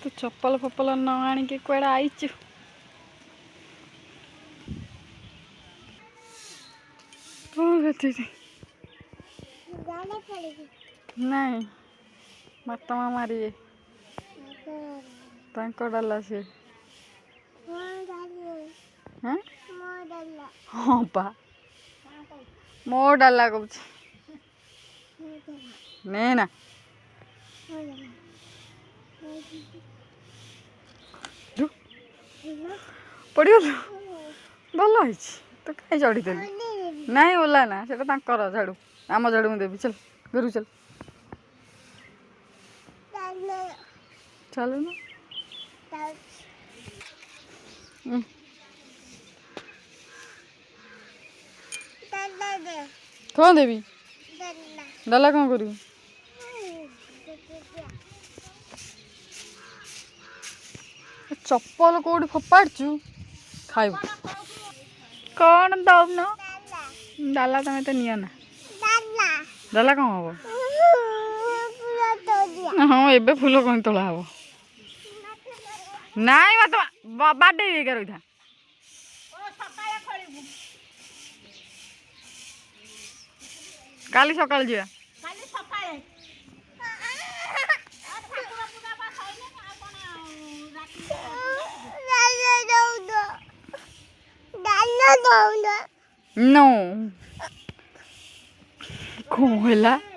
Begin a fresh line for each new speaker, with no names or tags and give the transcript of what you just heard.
तू चप्पल फप्पल न आनिक कुआड़े आईचु नहीं बात माँ मारे डाला से हाँ पा मो डाला कौच नहीं ना पड़गल भल तो कहीं चढ़ीदेली नहीं ओला ना से झाड़ू आम झाड़ू मुझे देवी चल घर चल चल ना कौन देवी डाला कौन करू चप्पल कौटी फोपाड़चु खाइब कौन दौन डाला तुम तो नियो ना डाला कौन हम हाँ एबे फूल कहीं तोला हम नाई मत बाडे रही था काली सकाल जा नो कौन है